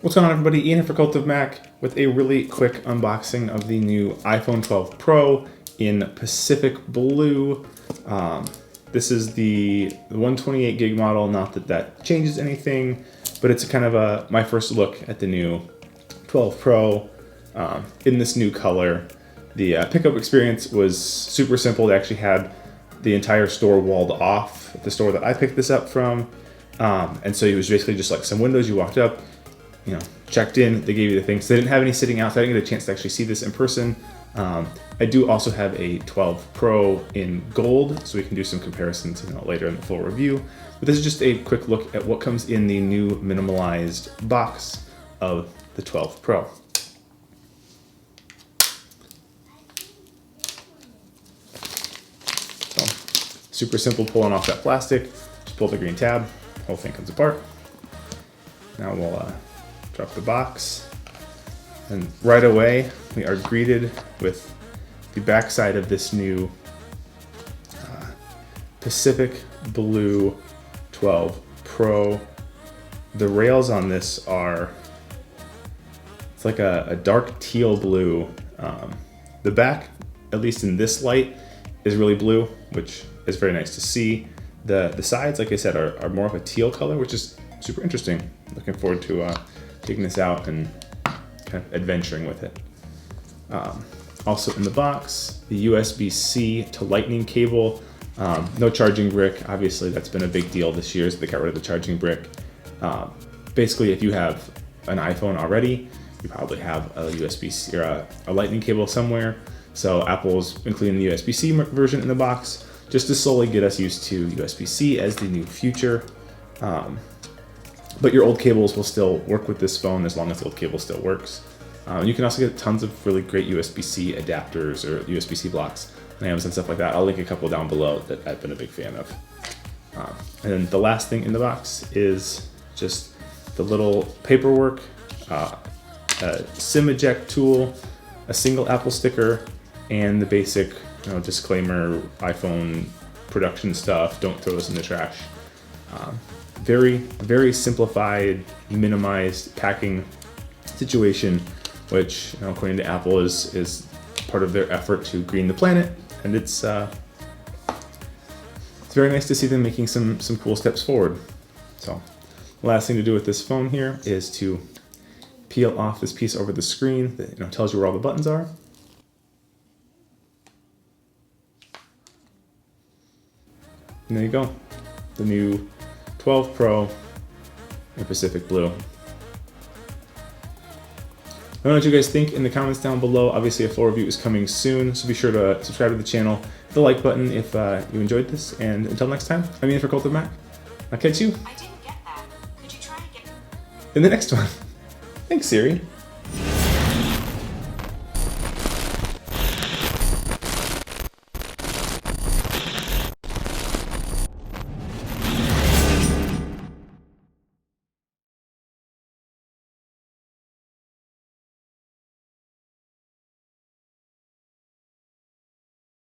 What's going on, everybody? Ian here for Cult of Mac with a really quick unboxing of the new iPhone 12 Pro in Pacific Blue. This is the 128 gig model. Not that that changes anything, but it's kind of my first look at the new 12 Pro in this new color. The pickup experience was super simple. They actually had the entire store walled off at the store that I picked this up from. And so it was basically just like some windows. You walked up, checked in, they gave you the thing. So they didn't have any sitting out, so I didn't get a chance to actually see this in person. I do also have a 12 Pro in gold, so we can do some comparisons later in the full review. But this is just a quick look at what comes in the new minimalized box of the 12 Pro. So, super simple pulling off that plastic. Just pull the green tab, whole thing comes apart. Now we'll drop the box, and right away we are greeted with the backside of this new Pacific Blue 12 Pro. The rails on this are, it's like a dark teal blue. The back, at least in this light, is really blue, which is very nice to see. The sides, like I said, are more of a teal color, which is super interesting. Looking forward to taking this out and kind of adventuring with it. Also in the box, the USB-C to lightning cable. No charging brick. Obviously, that's been a big deal this year, so they got rid of the charging brick. Basically, if you have an iPhone already, you probably have a USB-C or a lightning cable somewhere. So Apple's including the USB-C version in the box, just to slowly get us used to USB-C as the new future. But your old cables will still work with this phone as long as the old cable still works. You can also get tons of really great USB-C adapters or USB-C blocks on Amazon, stuff like that. I'll link a couple down below that I've been a big fan of. And then the last thing in the box is just the little paperwork, a SIM eject tool, a single Apple sticker, and the basic disclaimer, iPhone production stuff, don't throw this in the trash. Very, very simplified, minimized packing situation, which, according to Apple, is part of their effort to green the planet, and it's very nice to see them making some cool steps forward. So, the last thing to do with this phone here is to peel off this piece over the screen that tells you where all the buttons are. And there you go, the new 12 Pro in Pacific Blue. I don't know what you guys think in the comments down below. Obviously, a full review is coming soon, so be sure to subscribe to the channel, hit the like button if you enjoyed this, and until next time, I'm Ian for Cult of Mac. I'll catch you I didn't get that. Could you try again? in the next one. Thanks, Siri.